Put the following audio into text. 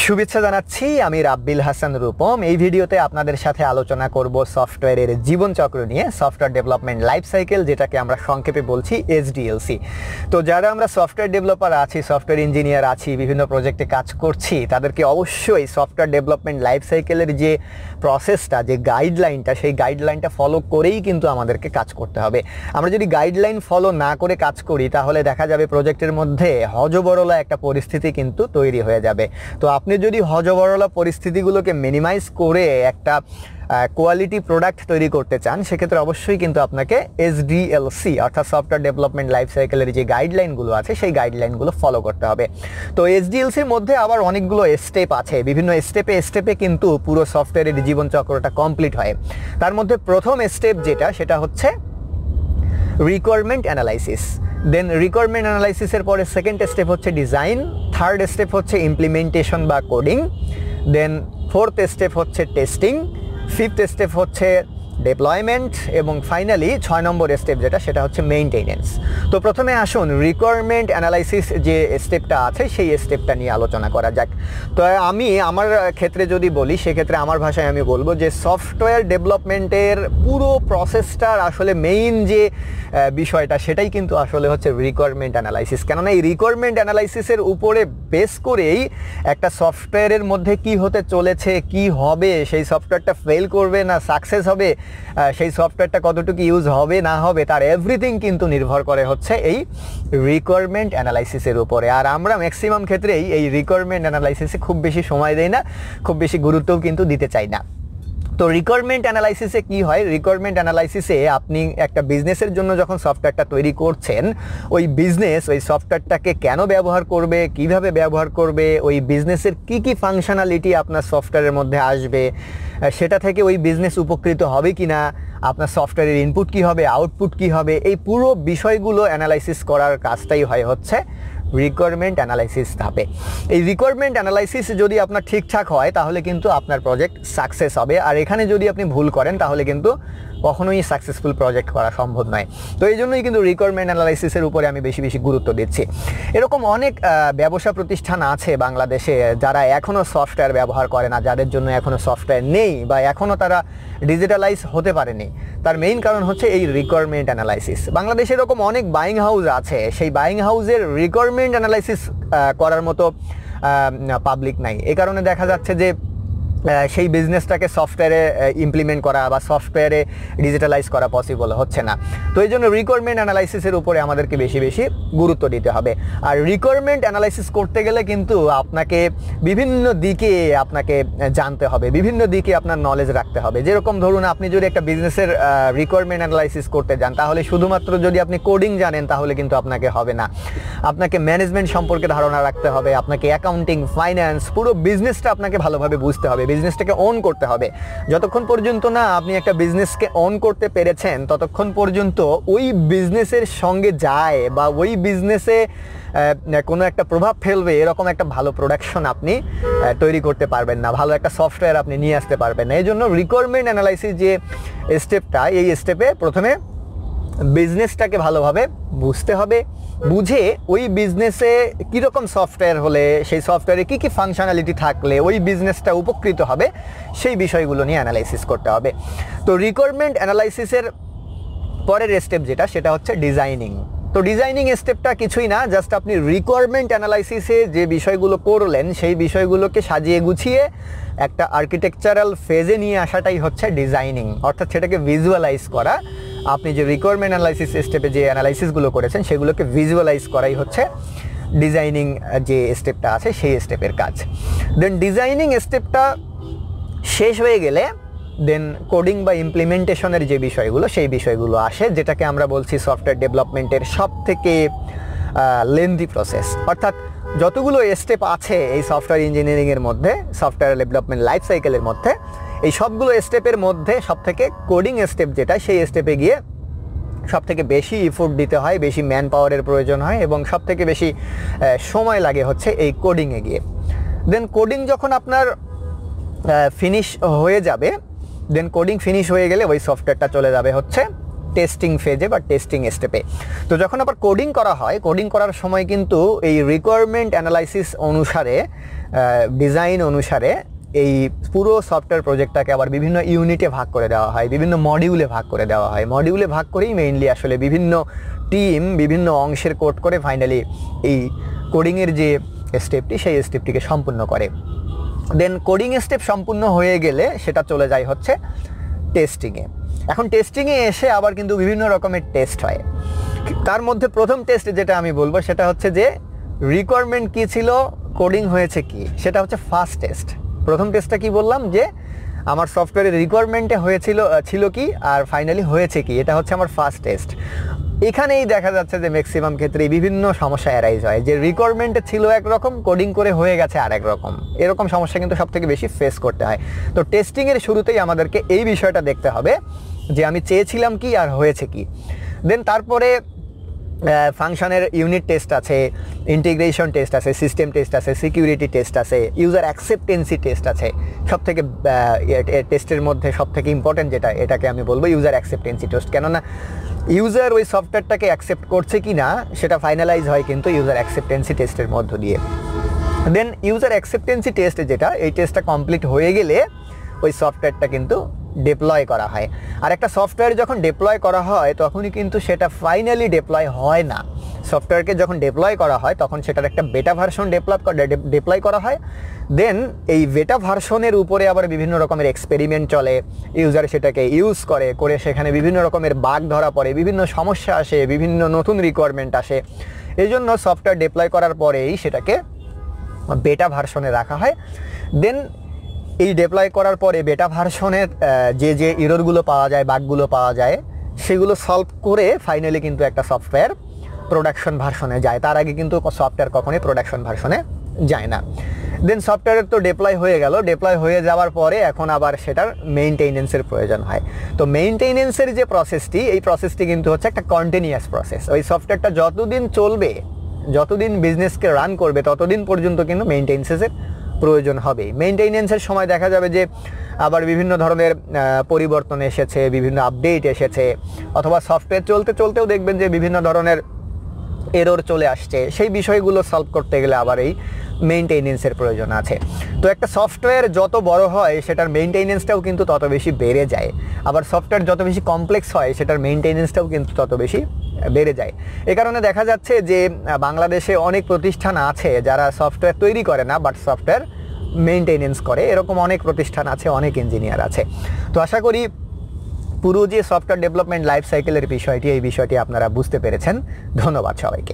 শুভেচ্ছা জানাচ্ছি। আমি রাব্বিল হাসান রূপম। এই ভিডিওতে আপনাদের সাথে আলোচনা করব সফটওয়্যারের জীবনচক্র নিয়ে, সফটওয়্যার ডেভেলপমেন্ট লাইফ সাইকেল, যেটাকে আমরা সংক্ষেপে বলছি এসডিএলসি। তো যারা আমরা সফটওয়্যার ডেভেলপার আছি, সফটওয়্যার ইঞ্জিনিয়ার আছি, বিভিন্ন প্রজেক্টে কাজ করছি, তাদেরকে অবশ্যই সফটওয়্যার ডেভেলপমেন্ট লাইফ সাইকেলের যে প্রসেসটা, যে গাইডলাইনটা, সেই গাইডলাইনটা ফলো করেই কিন্তু আমাদেরকে কাজ করতে হবে। আমরা যদি গাইডলাইন ফলো না করে কাজ করি তাহলে দেখা যাবে প্রজেক্টের মধ্যে হযবরল একটা পরিস্থিতি কিন্তু তৈরি হয়ে যাবে। তো আপনি যদি হযবরল পরিস্থিতিগুলোকে মিনিমাইজ করে একটা কোয়ালিটি প্রোডাক্ট তৈরি করতে চান, সেক্ষেত্রে অবশ্যই কিন্তু আপনাকে এসডিএলসি অর্থাৎ সফটওয়্যার ডেভেলপমেন্ট লাইফ সাইকেলের যে গাইডলাইনগুলো আছে সেই গাইডলাইনগুলো ফলো করতে হবে। তো এসডিএলসির মধ্যে আবার অনেকগুলো স্টেপ আছে, বিভিন্ন স্টেপে কিন্তু পুরো সফটওয়্যারের জীবনচক্রটা কমপ্লিট হয়। তার মধ্যে প্রথম স্টেপ যেটা, সেটা হচ্ছে রিকোয়ারমেন্ট অ্যানালাইসিস। দেন রিকোয়ারমেন্ট অ্যানালাইসিসের পরে সেকেন্ড স্টেপ হচ্ছে ডিজাইন, থার্ড স্টেপ হচ্ছে ইমপ্লিমেন্টেশন বা কোডিং, দেন ফোর্থ স্টেপ হচ্ছে টেস্টিং, ফিফথ স্টেপ হচ্ছে ডেপ্লয়মেন্ট এবং ফাইনালি 6 নম্বর স্টেপ যেটা, সেটা হচ্ছে মেইনটেনেন্স। তো প্রথমে আসুন রিকোয়ারমেন্ট অ্যানালাইসিস যে স্টেপটা আছে সেই স্টেপটা নিয়ে আলোচনা করা যাক। তো আমি আমার ক্ষেত্রে যদি বলি, সেক্ষেত্রে আমার ভাষায় আমি বলবো যে সফটওয়্যার ডেভেলপমেন্টের পুরো প্রসেসটার আসলে মেইন যে বিষয়টা, সেটাই কিন্তু আসলে হচ্ছে রিকোয়ারমেন্ট অ্যানালাইসিস। কেননা এই রিকোয়ারমেন্ট অ্যানালাইসিসের উপরে বেস করেই একটা সফটওয়্যারের মধ্যে কি হতে চলেছে, কি হবে, সেই সফটওয়্যারটা ফেল করবে না সাকসেস হবে, সেই সফটওয়্যারটা কতটুকু ইউজ হবে না হবে, তার এভরিথিং কিন্তু নির্ভর করে হচ্ছে এই রিকোয়ারমেন্ট অ্যানালাইসিসের উপরে। আর আমরা ম্যাক্সিমাম ক্ষেত্রেই এই রিকোয়ারমেন্ট অ্যানালাইসিসে খুব বেশি সময় দেই না, খুব বেশি গুরুত্বও কিন্তু দিতে চাই না। তো রিকোয়ারমেন্ট অ্যানালাইসিসে কি হয়, রিকোয়ারমেন্ট অ্যানালাইসিসে আপনি একটা বিজনেসের জন্য যখন সফটওয়্যারটা তৈরি করছেন, ওই বিজনেস ওই সফটওয়্যারটাকে কেন ব্যবহার করবে, কিভাবে ব্যবহার করবে, ওই বিজনেসের কি কি ফাংশনালিটি আপনার সফটওয়্যারের মধ্যে আসবে, সেটা থেকে ওই বিজনেস উপকৃত হবে কি না, আপনার সফটওয়্যারের ইনপুট কি হবে, আউটপুট কি হবে, এই পুরো বিষয়গুলো অ্যানালাইসিস করার কাজটাই হয় হচ্ছে রিকোয়ারমেন্ট অ্যানালাইসিস ধাপে। এই রিকোয়ারমেন্ট অ্যানালাইসিস যদি আপনার ঠিকঠাক হয় তাহলে কিন্তু আপনার প্রজেক্ট সাকসেস হবে, আর এখানে যদি আপনি ভুল করেন তাহলে কিন্তু কখনোই সাকসেসফুল প্রজেক্ট করা সম্ভব নয়। তো এই জন্যই কিন্তু রিকোয়ারমেন্ট অ্যানালাইসিসের উপরে আমি বেশি বেশি গুরুত্ব দিচ্ছি। এরকম অনেক ব্যবসা প্রতিষ্ঠান আছে বাংলাদেশে যারা এখনও সফটওয়্যার ব্যবহার করে না, যাদের জন্য এখনও সফটওয়্যার নেই বা এখনও তারা ডিজিটালাইজ হতে পারেনি। তার মেইন কারণ হচ্ছে এই রিকোয়ারমেন্ট অ্যানালাইসিস। বাংলাদেশে এরকম অনেক বাইং হাউস আছে, সেই বাইং হাউসের রিকোয়ারমেন্ট অ্যানালাইসিস করার মতো পাবলিক নাই। এই কারণে দেখা যাচ্ছে যে সেই বিজনেসটাকে সফটওয়্যারে ইমপ্লিমেন্ট করা বা সফটওয়্যারে ডিজিটালাইজ করা পসিবল হচ্ছে না। তো এই জন্য রিকোয়ারমেন্ট অ্যানালাইসিসের উপরে আমাদেরকে বেশি বেশি গুরুত্ব দিতে হবে। আর রিকোয়ারমেন্ট অ্যানালাইসিস করতে গেলে কিন্তু আপনাকে বিভিন্ন দিকে আপনাকে জানতে হবে, বিভিন্ন দিকে আপনার নলেজ রাখতে হবে। যেরকম ধরুন, আপনি যদি একটা বিজনেসের রিকোয়ারমেন্ট অ্যানালাইসিস করতে যান, তাহলে শুধুমাত্র যদি আপনি কোডিং জানেন তাহলে কিন্তু আপনাকে হবে না। আপনাকে ম্যানেজমেন্ট সম্পর্কে ধারণা রাখতে হবে, আপনাকে অ্যাকাউন্টিং, ফাইন্যান্স, পুরো বিজনেসটা আপনাকে ভালোভাবে বুঝতে হবে, বিজনেসটাকে অন করতে হবে। যতক্ষণ পর্যন্ত না আপনি একটা বিজনেসকে অন করতে পেরেছেন, ততক্ষণ পর্যন্ত ওই বিজনেসের সঙ্গে যায় বা ওই বিজনেসে কোনো একটা প্রভাব ফেলবে এরকম একটা ভালো প্রোডাকশন আপনি তৈরি করতে পারবেন না, ভালো একটা সফটওয়্যার আপনি নিয়ে আসতে পারবেন না। এই জন্য রিকোয়ারমেন্ট অ্যানালাইসিস যে স্টেপটা, এই স্টেপে প্রথমে বিজনেসটাকে ভালোভাবে বুঝতে হবে, বুঝে ওই বিজনেসে কীরকম সফটওয়্যার হলে, সেই সফটওয়্যারে কী কী ফাংশনালিটি থাকলে ওই বিজনেসটা উপকৃত হবে, সেই বিষয়গুলো নিয়ে অ্যানালাইসিস করতে হবে। তো রিকোয়ারমেন্ট অ্যানালাইসিসের পরের স্টেপ যেটা, সেটা হচ্ছে ডিজাইনিং। তো ডিজাইনিং স্টেপটা কিছুই না, জাস্ট আপনি রিকোয়ারমেন্ট অ্যানালাইসিসে যে বিষয়গুলো করলেন সেই বিষয়গুলোকে সাজিয়ে গুছিয়ে একটা আর্কিটেকচারাল ফেজে নিয়ে আসাটাই হচ্ছে ডিজাইনিং, অর্থাৎ সেটাকে ভিজুয়ালাইজ করা। আপনি যে রিকোয়ারমেন্ট অ্যানালাইসিস স্টেপে যে অ্যানালাইসিসগুলো করেছেন সেগুলোকে ভিজুয়ালাইজ করাই হচ্ছে ডিজাইনিং যে স্টেপটা আছে সেই স্টেপের কাজ। দেন ডিজাইনিং স্টেপটা শেষ হয়ে গেলে দেন কোডিং বা ইমপ্লিমেন্টেশনের যে বিষয়গুলো, সেই বিষয়গুলো আসে, যেটাকে আমরা বলছি সফটওয়্যার ডেভেলপমেন্টের সব থেকে লেন্থি প্রসেস। অর্থাৎ যতগুলো স্টেপ আছে এই সফটওয়্যার ইঞ্জিনিয়ারিংয়ের মধ্যে, সফটওয়্যার ডেভেলপমেন্ট লাইফ সাইকেলের মধ্যে, এই সবগুলো স্টেপের মধ্যে সবথেকে কোডিং স্টেপ যেটা, সেই স্টেপে গিয়ে সবথেকে বেশি এফোর্ট দিতে হয়, বেশি ম্যান পাওয়ারের প্রয়োজন হয় এবং সবথেকে বেশি সময় লাগে হচ্ছে এই কোডিংয়ে গিয়ে। দেন কোডিং যখন আপনার ফিনিশ হয়ে যাবে, দেন কোডিং ফিনিশ হয়ে গেলে ওই সফটওয়্যারটা চলে যাবে হচ্ছে টেস্টিং ফেজে বা টেস্টিং স্টেপে। তো যখন আবার কোডিং করা হয়, কোডিং করার সময় কিন্তু এই রিকোয়ারমেন্ট অ্যানালাইসিস অনুসারে, ডিজাইন অনুসারে এই পুরো সফটওয়্যার প্রজেক্টটাকে আবার বিভিন্ন ইউনিটে ভাগ করে দেওয়া হয়, বিভিন্ন মডিউলে ভাগ করে দেওয়া হয়। মডিউলে ভাগ করেই মেইনলি আসলে বিভিন্ন টিম বিভিন্ন অংশের কোড করে ফাইনালি এই কোডিংয়ের যে স্টেপটি সেই স্টেপটিকে সম্পূর্ণ করে। দেন কোডিং স্টেপ সম্পূর্ণ হয়ে গেলে সেটা চলে যায় হচ্ছে টেস্টিংয়ে। এখন টেস্টিংয়ে এসে আবার কিন্তু বিভিন্ন রকমের টেস্ট হয়। তার মধ্যে প্রথম টেস্ট যেটা আমি বলবো সেটা হচ্ছে যে রিকোয়ারমেন্ট কী ছিল, কোডিং হয়েছে কি, সেটা হচ্ছে ফার্স্ট টেস্ট। প্রথম টেস্টটা কি বললাম যে আমার সফটওয়্যারের রিকোয়ারমেন্টে ছিল কি আর ফাইনালি হয়েছে কি, এটা হচ্ছে আমার ফার্স্ট টেস্ট। এখানেই দেখা যাচ্ছে যে ম্যাক্সিমাম ক্ষেত্রেই বিভিন্ন সমস্যা অ্যারাইজ হয়, যে রিকোয়ারমেন্টে ছিল একরকম, কোডিং করে হয়ে গেছে আরেক রকম। এরকম সমস্যা কিন্তু সবথেকে বেশি ফেস করতে হয়। তো টেস্টিংয়ের শুরুতেই আমাদেরকে এই বিষয়টা দেখতে হবে যে আমি চেয়েছিলাম কি আর হয়েছে কি। দেন তারপরে ফাংশনের ইউনিট টেস্ট আছে, ইন্টিগ্রেশন টেস্ট আছে, সিস্টেম টেস্ট আছে, সিকিউরিটি টেস্ট আছে, ইউজার অ্যাকসেপ্টেন্সি টেস্ট আছে। সবথেকে টেস্টের মধ্যে সবথেকে ইম্পর্টেন্ট যেটা, এটাকে আমি বলবো ইউজার অ্যাকসেপ্টেন্সি টেস্ট। কেননা ইউজার ওই সফটওয়্যারটাকে অ্যাকসেপ্ট করছে কি না সেটা ফাইনালাইজ হয় কিন্তু ইউজার অ্যাকসেপ্টেন্সি টেস্টের মধ্য দিয়ে। দেন ইউজার অ্যাকসেপ্টেন্সি টেস্ট যেটা, এই টেস্টটা কমপ্লিট হয়ে গেলে ওই সফটওয়্যারটা কিন্তু ডিপ্লয় করা হয়। আর একটা সফটওয়্যার যখন ডিপ্লয় করা হয় তখনই কিন্তু সেটা ফাইনালি ডিপ্লয় হয় না। সফটওয়্যারকে যখন ডিপ্লয় করা হয় তখন সেটার একটা বেটা ভার্সন ডিপ্লয় করা হয়। দেন এই বেটা ভার্সনের উপরে আবার বিভিন্ন রকমের এক্সপেরিমেন্ট চলে, ইউজার সেটাকে ইউজ করে সেখানে বিভিন্ন রকমের বাগ ধরা পড়ে, বিভিন্ন সমস্যা আসে, বিভিন্ন নতুন রিকোয়ারমেন্ট আসে। এই জন্য সফটওয়্যার ডিপ্লয় করার পরেই সেটাকে বেটা ভার্সনে রাখা হয়। দেন এই ডিপ্লয় করার পরে বেটা ভার্সনের যে এররগুলো পাওয়া যায়, বাগগুলো পাওয়া যায়, সেগুলো সলভ করে ফাইনালি কিন্তু একটা সফটওয়্যার প্রোডাকশন ভার্সনে যায়। তার আগে কিন্তু সফটওয়্যার কখনোই প্রোডাকশন ভার্সনে যায় না। দেন সফটওয়্যারের তো ডিপ্লয় হয়ে গেল, ডিপ্লয় হয়ে যাওয়ার পরে এখন আবার সেটার মেইনটেনেন্সের প্রয়োজন হয়। তো মেইনটেনেন্সের যে প্রসেসটি, এই প্রসেসটি কিন্তু হচ্ছে একটা কন্টিনিউয়াস প্রসেস। ওই সফটওয়্যারটা যতদিন চলবে, যতদিন বিজনেসকে রান করবে, ততদিন পর্যন্ত কিন্তু মেইনটেনেন্সের প্রয়োজন হবে। মেইনটেনেন্সের সময় দেখা যাবে যে আবার বিভিন্ন ধরনের পরিবর্তন এসেছে, বিভিন্ন আপডেট এসেছে, অথবা সফটওয়্যার চলতে চলতেও দেখবেন যে বিভিন্ন ধরনের এরর চলে আসছে। সেই বিষয়গুলো সলভ করতে গেলে আবার এই মেইনটেনেন্সের প্রয়োজন আছে। তো একটা সফটওয়্যার যত বড় হয় সেটার মেইনটেনেন্সটাও কিন্তু তত বেশি বেড়ে যায়। আবার সফটওয়্যার যত বেশি কমপ্লেক্স হয় সেটার মেইনটেনেন্সটাও কিন্তু তত বেশি বেড়ে যায়। এ কারণে দেখা যাচ্ছে যে বাংলাদেশে অনেক প্রতিষ্ঠান আছে যারা সফটওয়্যার তৈরি করে না, বাট সফটওয়্যার মেইনটেনেন্স করে। এরকম অনেক প্রতিষ্ঠান আছে, অনেক ইঞ্জিনিয়ার আছে। তো আশা করি পুরো যে সফটওয়্যার ডেভেলপমেন্ট লাইফ সাইকেলের বিষয়টি, এই বিষয়টি আপনারা বুঝতে পেরেছেন। ধন্যবাদ সবাইকে।